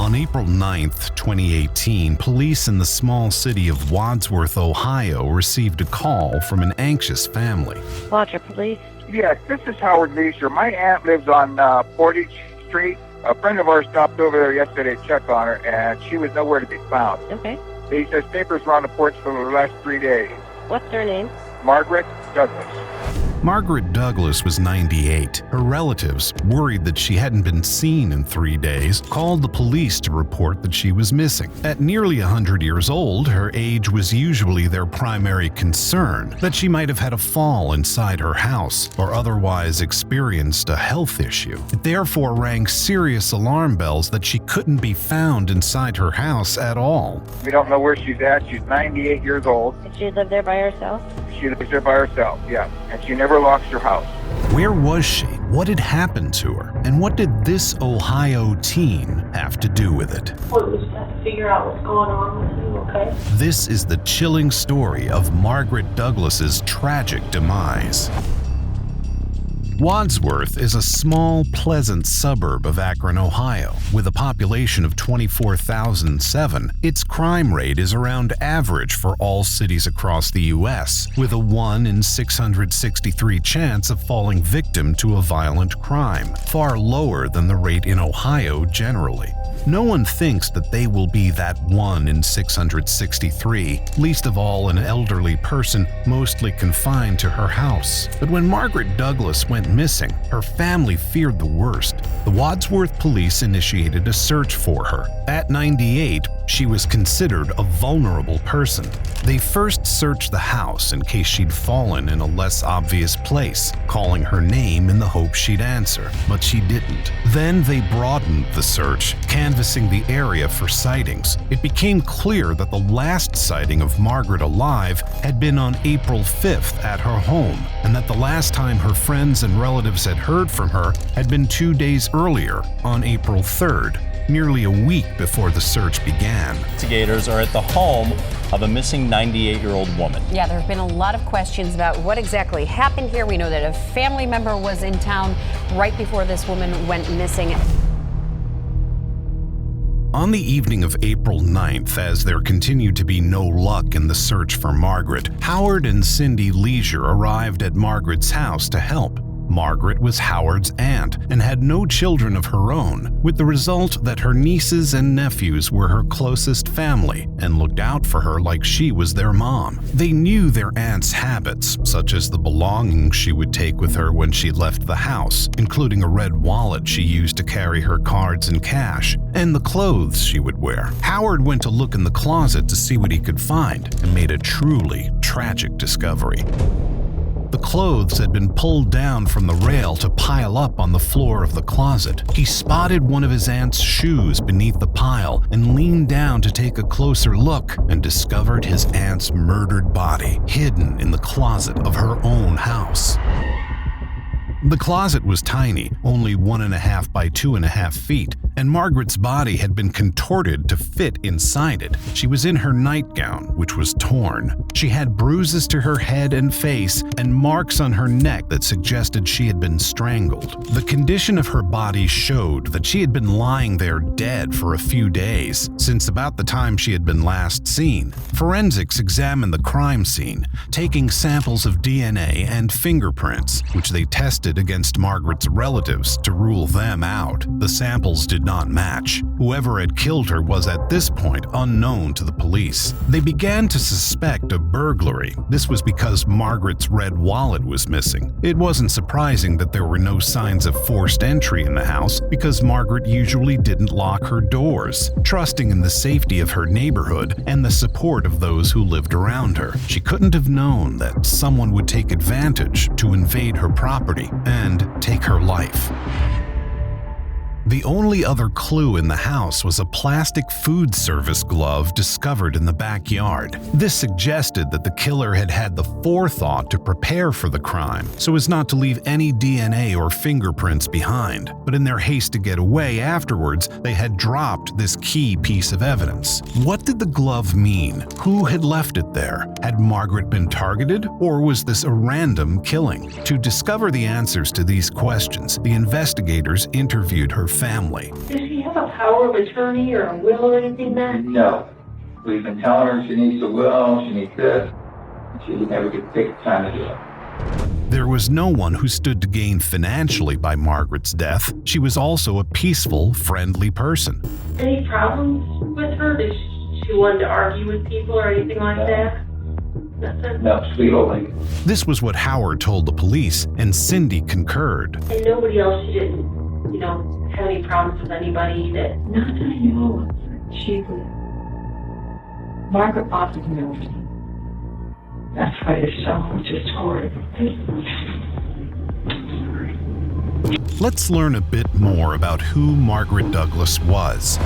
On April 9, 2018, police in the small city of Wadsworth, Ohio, received a call from an anxious family. Wadsworth Police. Yes, this is Howard Leisure. My aunt lives on Portage Street. A friend of ours stopped over there yesterday to check on her, and she was nowhere to be found. Okay. He says papers were on the porch for the last 3 days. What's her name? Margaret Douglas. Margaret Douglas was 98. Her relatives, worried that she hadn't been seen in 3 days, called the police to report that she was missing. At nearly 100 years old, her age was usually their primary concern, that she might have had a fall inside her house or otherwise experienced a health issue. It therefore rang serious alarm bells that she couldn't be found inside her house at all. We don't know where she's at. She's 98 years old. Did she live there by herself? She lives there by herself, yeah. And she never locks her house. Where was she? What had happened to her? And what did this Ohio teen have to do with it? We just have to figure out what's going on with you, okay? This is the chilling story of Margaret Douglas's tragic demise. Wadsworth is a small, pleasant suburb of Akron, Ohio. With a population of 24,007, its crime rate is around average for all cities across the U.S., with a 1 in 663 chance of falling victim to a violent crime, far lower than the rate in Ohio generally. No one thinks that they will be that 1 in 663, least of all an elderly person mostly confined to her house. But when Margaret Douglas went missing, her family feared the worst. The Wadsworth police initiated a search for her. At 98, she was considered a vulnerable person. They first searched the house in case she'd fallen in a less obvious place, calling her name in the hope she'd answer, but she didn't. Then they broadened the search, canvassing the area for sightings. It became clear that the last sighting of Margaret alive had been on April 5th at her home, and that the last time her friends and relatives had heard from her had been 2 days earlier, on April 3rd, nearly a week before the search began. Investigators are at the home of a missing 98-year-old woman. Yeah, there have been a lot of questions about what exactly happened here. We know that a family member was in town right before this woman went missing. On the evening of April 9th, as there continued to be no luck in the search for Margaret, Howard and Cindy Leisure arrived at Margaret's house to help. Margaret was Howard's aunt and had no children of her own, with the result that her nieces and nephews were her closest family and looked out for her like she was their mom. They knew their aunt's habits, such as the belongings she would take with her when she left the house, including a red wallet she used to carry her cards and cash, and the clothes she would wear. Howard went to look in the closet to see what he could find and made a truly tragic discovery. The clothes had been pulled down from the rail to pile up on the floor of the closet. He spotted one of his aunt's shoes beneath the pile and leaned down to take a closer look and discovered his aunt's murdered body hidden in the closet of her own house. The closet was tiny, only 1.5 by 2.5 feet, and Margaret's body had been contorted to fit inside it. She was in her nightgown, which was torn. She had bruises to her head and face and marks on her neck that suggested she had been strangled. The condition of her body showed that she had been lying there dead for a few days, since about the time she had been last seen. Forensics examined the crime scene, taking samples of DNA and fingerprints, which they tested against Margaret's relatives to rule them out. The samples did not match. Whoever had killed her was at this point unknown to the police. They began to suspect a burglary. This was because Margaret's red wallet was missing. It wasn't surprising that there were no signs of forced entry in the house because Margaret usually didn't lock her doors, trusting in the safety of her neighborhood and the support of those who lived around her. She couldn't have known that someone would take advantage to invade her property and take her life. The only other clue in the house was a plastic food service glove discovered in the backyard. This suggested that the killer had had the forethought to prepare for the crime so as not to leave any DNA or fingerprints behind. But in their haste to get away afterwards, they had dropped this key piece of evidence. What did the glove mean? Who had left it there? Had Margaret been targeted, or was this a random killing? To discover the answers to these questions, the investigators interviewed her family. Does she have a power of attorney or a will or anything that? No. We've been telling her she needs a will, she needs this. She never could take the time to do it. There was no one who stood to gain financially by Margaret's death. She was also a peaceful, friendly person. Any problems with her? Did she wanted to argue with people or anything like that? Nothing? No, sweet old lady. This was what Howard told the police, and Cindy concurred. And nobody else, she didn't, have any problems with anybody that... Not that I know of. She was... Margaret bothered me over me. That's why it's so just horrible. Let's learn a bit more about who Margaret Douglas was.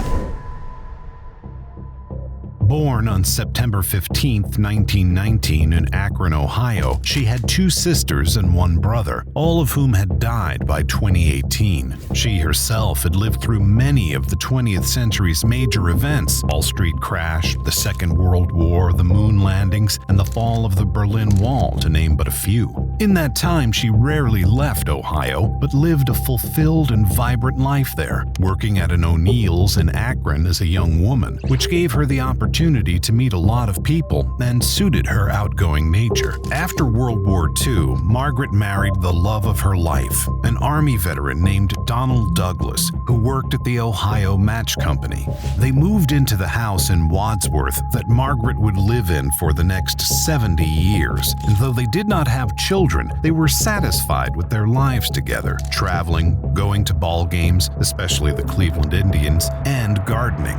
Born on September 15, 1919 in Akron, Ohio, she had two sisters and one brother, all of whom had died by 2018. She herself had lived through many of the 20th century's major events: Wall Street crash, the Second World War, the moon landings, and the fall of the Berlin Wall, to name but a few. In that time, she rarely left Ohio, but lived a fulfilled and vibrant life there, working at an O'Neill's in Akron as a young woman, which gave her the opportunity to meet a lot of people and suited her outgoing nature. After World War II, Margaret married the love of her life, an Army veteran named Donald Douglas, who worked at the Ohio Match Company. They moved into the house in Wadsworth that Margaret would live in for the next 70 years, and though they did not have children, they were satisfied with their lives together, traveling, going to ball games, especially the Cleveland Indians, and gardening.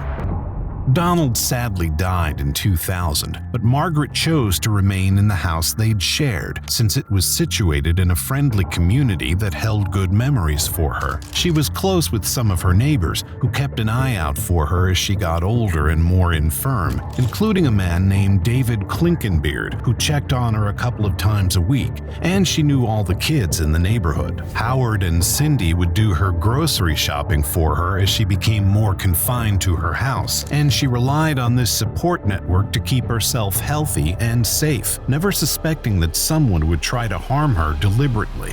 Donald sadly died in 2000, but Margaret chose to remain in the house they'd shared, since it was situated in a friendly community that held good memories for her. She was close with some of her neighbors, who kept an eye out for her as she got older and more infirm, including a man named David Klinkenbeard, who checked on her a couple of times a week, and she knew all the kids in the neighborhood. Howard and Cindy would do her grocery shopping for her as she became more confined to her house, and she relied on this support network to keep herself healthy and safe, never suspecting that someone would try to harm her deliberately.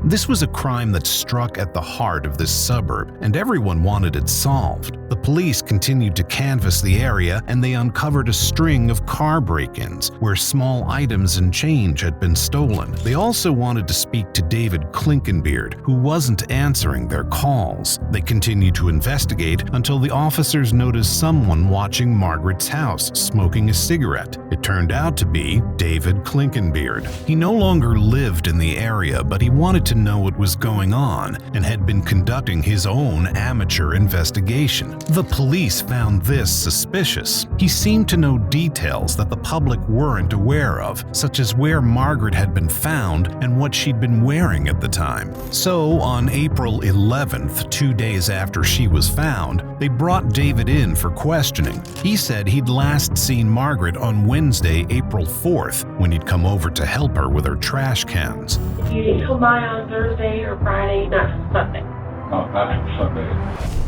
This was a crime that struck at the heart of this suburb, and everyone wanted it solved. The police continued to canvass the area, and they uncovered a string of car break-ins where small items and change had been stolen. They also wanted to speak to David Klinkenbeard, who wasn't answering their calls. They continued to investigate until the officers noticed someone watching Margaret's house, smoking a cigarette. It turned out to be David Klinkenbeard. He no longer lived in the area, but he wanted to know what was going on and had been conducting his own amateur investigation. The police found this suspicious. He seemed to know details that the public weren't aware of, such as where Margaret had been found and what she'd been wearing at the time. So, on April 11th, 2 days after she was found, they brought David in for questioning. He said he'd last seen Margaret on Wednesday, April 4th, when he'd come over to help her with her trash cans. You didn't come by on Thursday or Friday, not Sunday. No, not Sunday.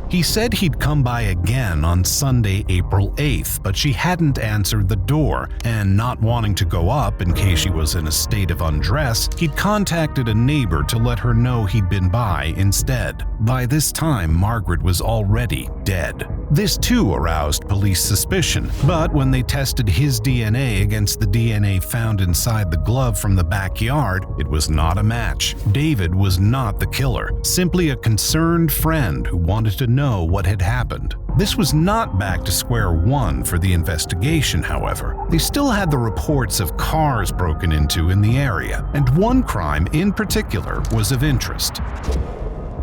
He said he'd come by again on Sunday, April 8th, but she hadn't answered the door, and not wanting to go up in case she was in a state of undress, he'd contacted a neighbor to let her know he'd been by instead. By this time, Margaret was already dead. This too aroused police suspicion, but when they tested his DNA against the DNA found inside the glove from the backyard, it was not a match. David was not the killer, simply a concerned friend who wanted to know what had happened. This was not back to square one for the investigation, however. They still had the reports of cars broken into in the area, and one crime in particular was of interest.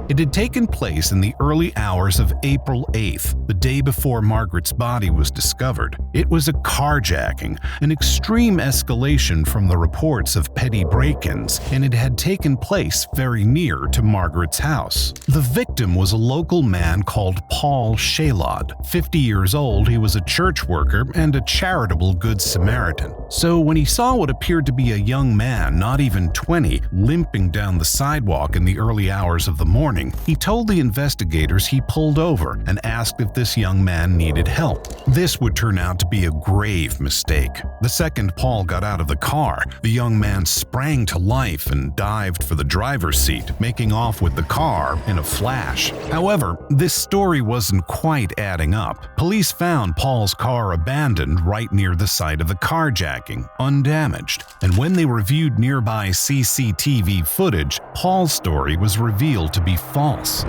It had taken place in the early hours of April 8th, the day before Margaret's body was discovered. It was a carjacking, an extreme escalation from the reports of petty break-ins, and it had taken place very near to Margaret's house. The victim was a local man called Paul Shalod. 50 years old, he was a church worker and a charitable Good Samaritan. So when he saw what appeared to be a young man, not even 20, limping down the sidewalk in the early hours of the morning, morning, he told the investigators he pulled over and asked if this young man needed help. This would turn out to be a grave mistake. The second Paul got out of the car, the young man sprang to life and dived for the driver's seat, making off with the car in a flash. However, this story wasn't quite adding up. Police found Paul's car abandoned right near the site of the carjacking, undamaged, and when they reviewed nearby CCTV footage, Paul's story was revealed to be false.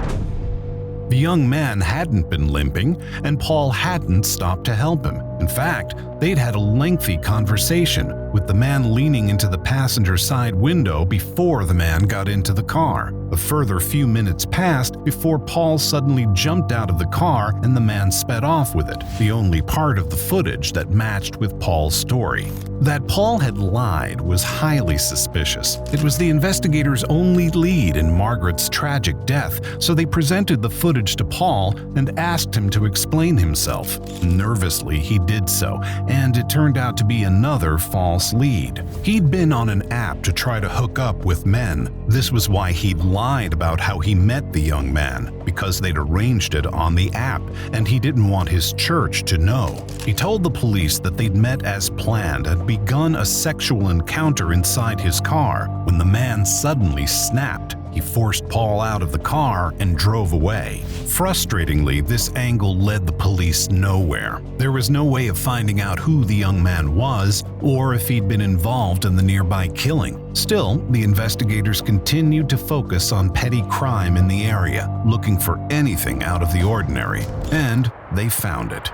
The young man hadn't been limping, and Paul hadn't stopped to help him. In fact, they'd had a lengthy conversation, with the man leaning into the passenger side window before the man got into the car. A further few minutes passed before Paul suddenly jumped out of the car and the man sped off with it, the only part of the footage that matched with Paul's story. That Paul had lied was highly suspicious. It was the investigators' only lead in Margaret's tragic death, so they presented the footage to Paul and asked him to explain himself. Nervously, he did so, and it turned out to be another false lead. He'd been on an app to try to hook up with men. This was why he'd lied about how he met the young man, because they'd arranged it on the app, and he didn't want his church to know. He told the police that they'd met as planned and begun a sexual encounter inside his car when the man suddenly snapped. He forced Paul out of the car and drove away. Frustratingly, this angle led the police nowhere. There was no way of finding out who the young man was or if he'd been involved in the nearby killing. Still, the investigators continued to focus on petty crime in the area, looking for anything out of the ordinary, and they found it.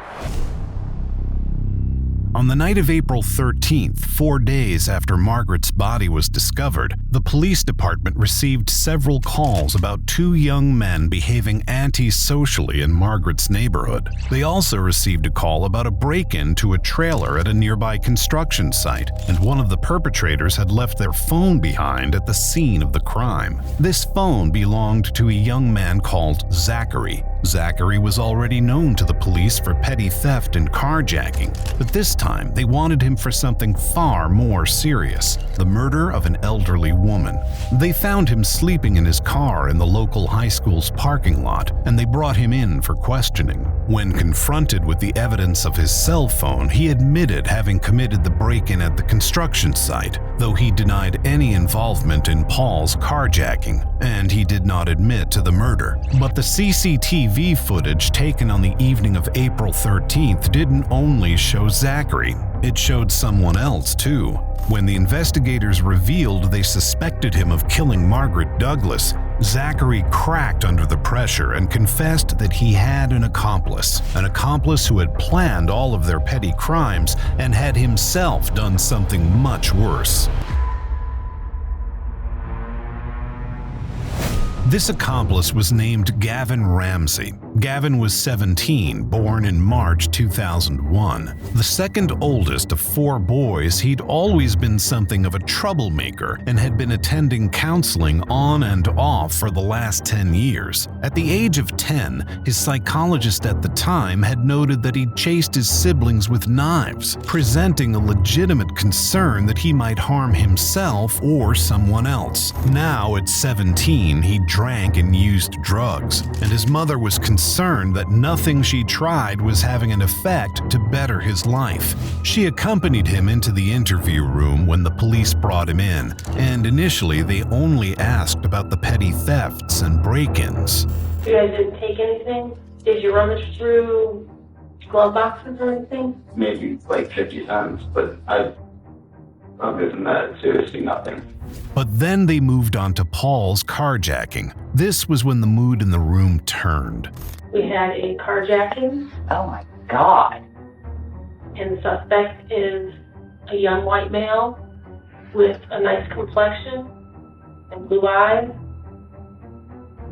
On the night of April 13th, 4 days after Margaret's body was discovered, the police department received several calls about two young men behaving antisocially in Margaret's neighborhood. They also received a call about a break-in to a trailer at a nearby construction site, and one of the perpetrators had left their phone behind at the scene of the crime. This phone belonged to a young man called Zachary. Zachary was already known to the police for petty theft and carjacking, but this time they wanted him for something far more serious: the murder of an elderly woman. They found him sleeping in his car in the local high school's parking lot, and they brought him in for questioning. When confronted with the evidence of his cell phone, he admitted having committed the break-in at the construction site, though he denied any involvement in Paul's carjacking, and he did not admit to the murder. But the CCTV footage taken on the evening of April 13th didn't only show Zachary, it showed someone else too. When the investigators revealed they suspected him of killing Margaret Douglas, Zachary cracked under the pressure and confessed that he had an accomplice who had planned all of their petty crimes and had himself done something much worse. This accomplice was named Gavon Ramsay. Gavon was 17, born in March 2001. The second oldest of 4 boys, he'd always been something of a troublemaker and had been attending counseling on and off for the last 10 years. At the age of 10, his psychologist at the time had noted that he'd chased his siblings with knives, presenting a legitimate concern that he might harm himself or someone else. Now, at 17, he drank and used drugs, and his mother was concerned that nothing she tried was having an effect to better his life. She accompanied him into the interview room when the police brought him in, and initially they only asked about the petty thefts and break-ins. You guys didn't take anything? Did you rummage through glove boxes or anything? Maybe like 50 times, but other than that, seriously nothing. But then they moved on to Paul's carjacking. This was when the mood in the room turned. We had a carjacking, Oh my God. and the suspect is a young white male with a nice complexion and blue eyes.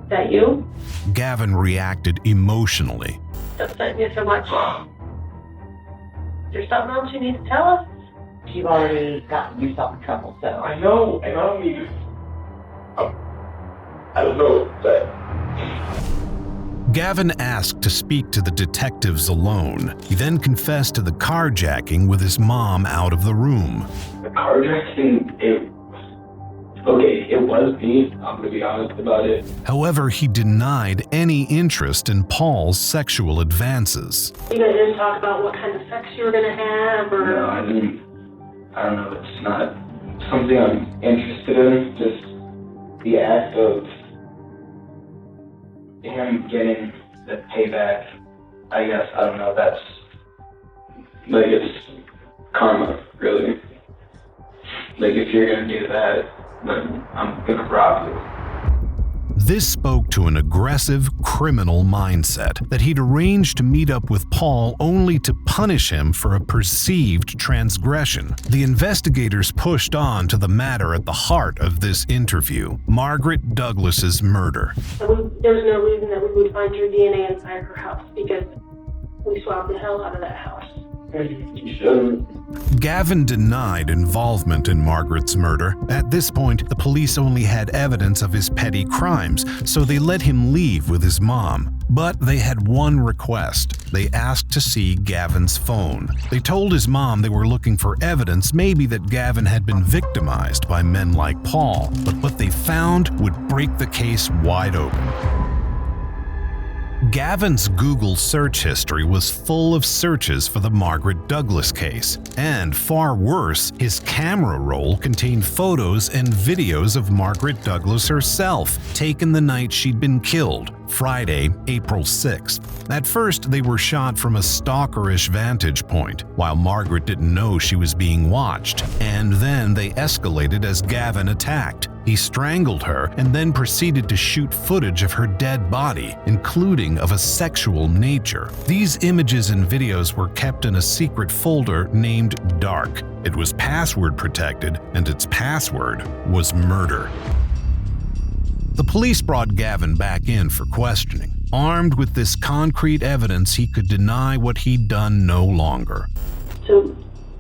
Is that you? Gavon reacted emotionally. That upset me so much. Is there something else you need to tell us? You've already gotten yourself in trouble, so. I know, I don't know, but Gavon asked to speak to the detectives alone. He then confessed to the carjacking with his mom out of the room. the carjacking, Okay, it was me. I'm gonna be honest about it. However, he denied any interest in Paul's sexual advances. You guys didn't talk about what kind of sex you were gonna have, or? No, I didn't. I don't know. It's not something I'm interested in. Just the act of him getting the payback. I guess, I don't know. That's like, it's karma, really. Like, if you're gonna do that, then I'm gonna rob you. This spoke to an aggressive criminal mindset that he'd arranged to meet up with Paul only to punish him for a perceived transgression. The investigators pushed on to the matter at the heart of this interview, Margaret Douglas's murder. There's no reason that we would find your DNA inside her house because we swabbed the hell out of that house. You shouldn't. Gavon denied involvement in Margaret's murder. At this point, the police only had evidence of his petty crimes, so they let him leave with his mom. But they had one request. They asked to see Gavon's phone. They told his mom they were looking for evidence, maybe that Gavon had been victimized by men like Paul. But what they found would break the case wide open. Gavon's Google search history was full of searches for the Margaret Douglas case. And far worse, his camera roll contained photos and videos of Margaret Douglas herself, taken the night she'd been killed, Friday, April 6th. At first, they were shot from a stalkerish vantage point, while Margaret didn't know she was being watched. And then they escalated as Gavon attacked. He strangled her and then proceeded to shoot footage of her dead body, including of a sexual nature. These images and videos were kept in a secret folder named Dark. It was password protected, and its password was murder. The police brought Gavon back in for questioning. Armed with this concrete evidence, he could deny what he'd done no longer. So,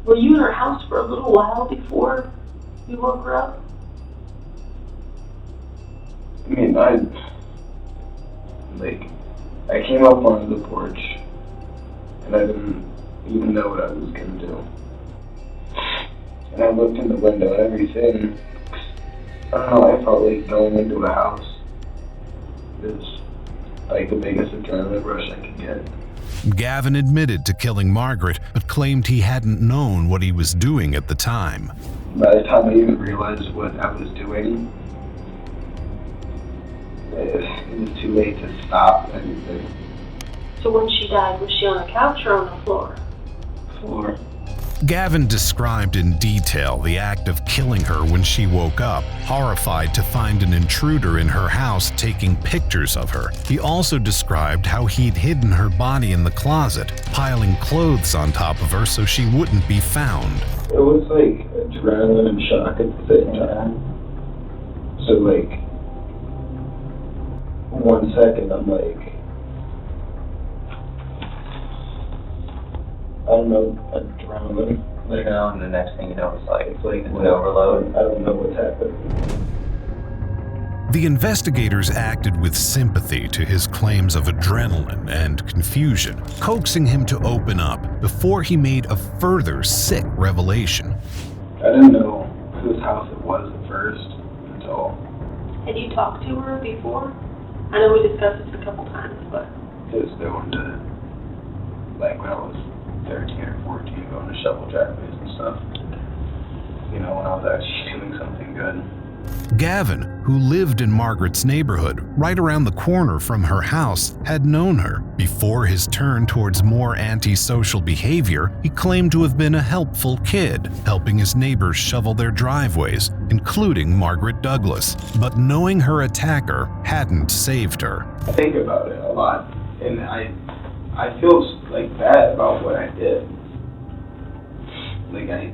were you in her house for a little while before you woke her up? I mean, I came up onto the porch, and I didn't even know what I was gonna do. And I looked in the window and everything. I don't know, I felt like going into a house is like the biggest adrenaline rush I could get. Gavon admitted to killing Margaret, but claimed he hadn't known what he was doing at the time. By the time I even realized what I was doing, it was too late to stop anything. So when she died, was she on the couch or on the floor? Floor. Gavon described in detail the act of killing her when she woke up, horrified to find an intruder in her house taking pictures of her. He also described how he'd hidden her body in the closet, piling clothes on top of her so she wouldn't be found. It was like adrenaline and shock at the same time. So like, 1 second I'm like, I don't know, adrenaline. Like, And the next thing you know, it's like an overload. I don't know what's happening. The investigators acted with sympathy to his claims of adrenaline and confusion, coaxing him to open up before he made a further sick revelation. I didn't know whose house it was at first until Had you talked to her before? I know we discussed this a couple times, but... it was going to, like when I was 13 or 14, going to shovel driveways and stuff. You know, when I was actually doing something good. Gavon, who lived in Margaret's neighborhood, right around the corner from her house, had known her. Before his turn towards more antisocial behavior, he claimed to have been a helpful kid, helping his neighbors shovel their driveways, including Margaret Douglas. But knowing her attacker hadn't saved her. I think about it a lot, and I feel like bad about what I did. Like I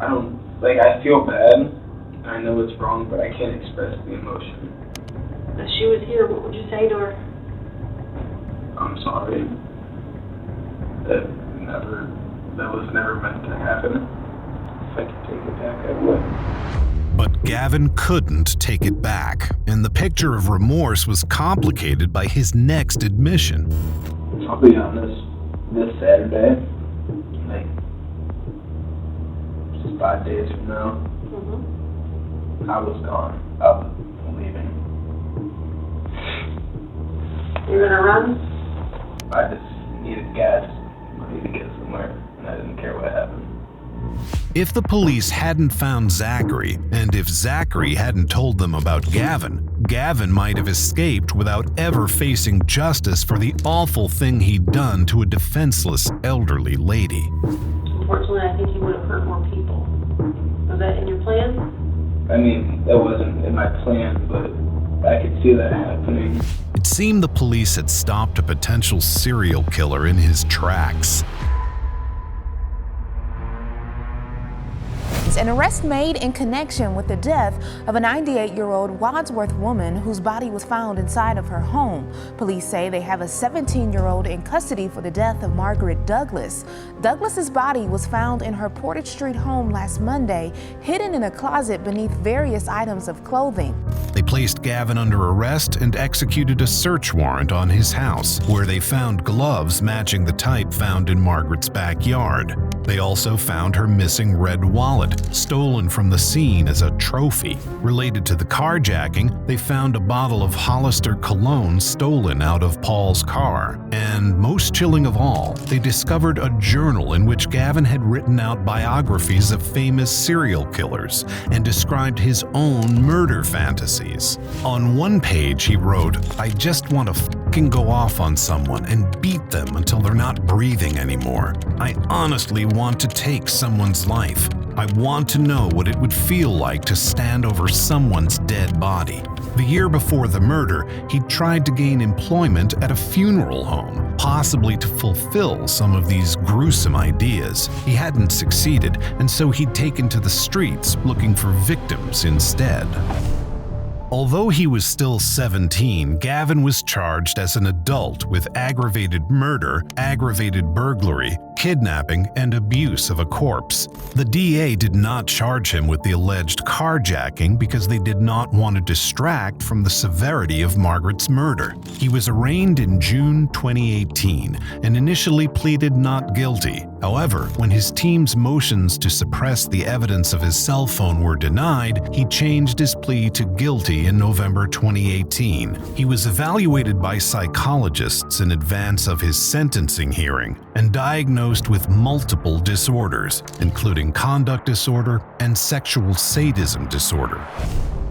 don't, like I feel bad, I know it's wrong, but I can't express the emotion. If she was here, what would you say to her? I'm sorry. That was never meant to happen. If I could take it back, I would. But Gavon couldn't take it back, and the picture of remorse was complicated by his next admission. I'll be honest, this Saturday, like, just 5 days from now, I was gone. I was leaving. You're gonna run? I just needed gas, money to get somewhere, and I didn't care what happened. If the police hadn't found Zachary, and if Zachary hadn't told them about Gavon, Gavon might have escaped without ever facing justice for the awful thing he'd done to a defenseless elderly lady. Unfortunately, I think he would have hurt more people. Was that in your plan? I mean, that wasn't in my plan, but I could see that happening. It seemed the police had stopped a potential serial killer in his tracks. An arrest made in connection with the death of a 98-year-old Wadsworth woman whose body was found inside of her home. Police say they have a 17-year-old in custody for the death of Margaret Douglas. Douglas's body was found in her Portage Street home last Monday, hidden in a closet beneath various items of clothing. They placed Gavon under arrest and executed a search warrant on his house, where they found gloves matching the type found in Margaret's backyard. They also found her missing red wallet, stolen from the scene as a trophy. Related to the carjacking, they found a bottle of Hollister cologne stolen out of Paul's car. And most chilling of all, they discovered a journal in which Gavon had written out biographies of famous serial killers and described his own murder fantasies. On one page he wrote, "I just want to fucking go off on someone and beat them until they're not breathing anymore. I honestly want to take someone's life. I want to know what it would feel like to stand over someone's dead body." The year before the murder, he tried to gain employment at a funeral home, possibly to fulfill some of these gruesome ideas. He hadn't succeeded, and so he'd taken to the streets looking for victims instead. Although he was still 17, Gavon was charged as an adult with aggravated murder, aggravated burglary, kidnapping, and abuse of a corpse. The DA did not charge him with the alleged carjacking because they did not want to distract from the severity of Margaret's murder. He was arraigned in June 2018 and initially pleaded not guilty. However, when his team's motions to suppress the evidence of his cell phone were denied, he changed his plea to guilty in November 2018. He was evaluated by psychologists in advance of his sentencing hearing and diagnosed with multiple disorders, including conduct disorder and sexual sadism disorder.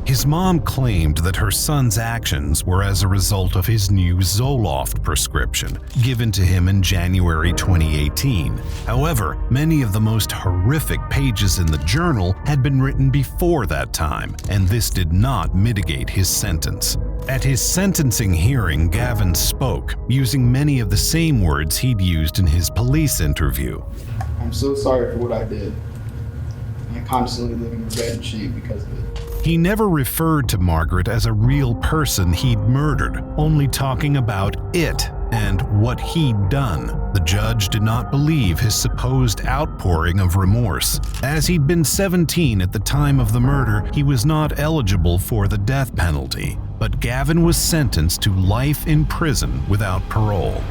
His mom claimed that her son's actions were as a result of his new Zoloft prescription, given to him in January 2018. However, many of the most horrific pages in the journal had been written before that time, and this did not mitigate his sentence. At his sentencing hearing, Gavon spoke, using many of the same words he'd used in his police interview. "I'm so sorry for what I did. I'm constantly living regret and shame because of it." He never referred to Margaret as a real person he'd murdered, only talking about it and what he'd done. The judge did not believe his supposed outpouring of remorse. As he'd been 17 at the time of the murder, he was not eligible for the death penalty, but Gavon was sentenced to life in prison without parole.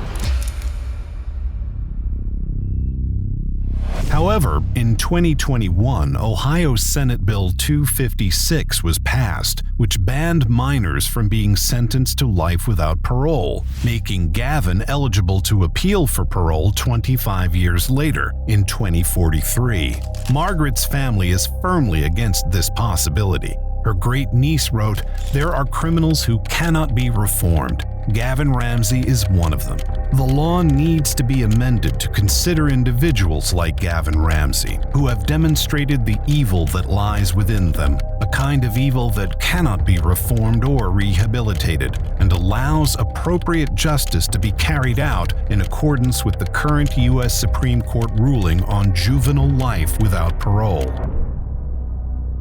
However, in 2021, Ohio Senate Bill 256 was passed, which banned minors from being sentenced to life without parole, making Gavon eligible to appeal for parole 25 years later, in 2043. Margaret's family is firmly against this possibility. Her great-niece wrote, "There are criminals who cannot be reformed. Gavon Ramsay is one of them. The law needs to be amended to consider individuals like Gavon Ramsay, who have demonstrated the evil that lies within them, a kind of evil that cannot be reformed or rehabilitated, and allows appropriate justice to be carried out in accordance with the current U.S. Supreme Court ruling on juvenile life without parole."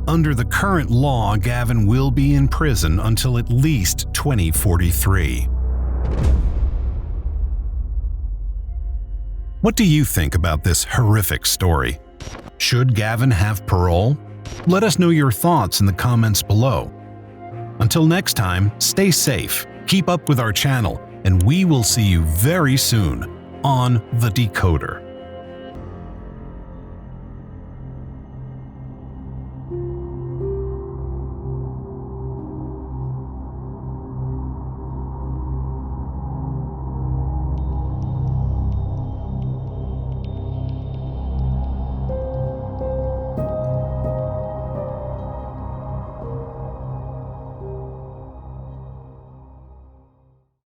Under the current law, Gavon will be in prison until at least 2043. What do you think about this horrific story? Should Gavon have parole? Let us know your thoughts in the comments below. Until next time, stay safe, keep up with our channel, and we will see you very soon on The Decoder.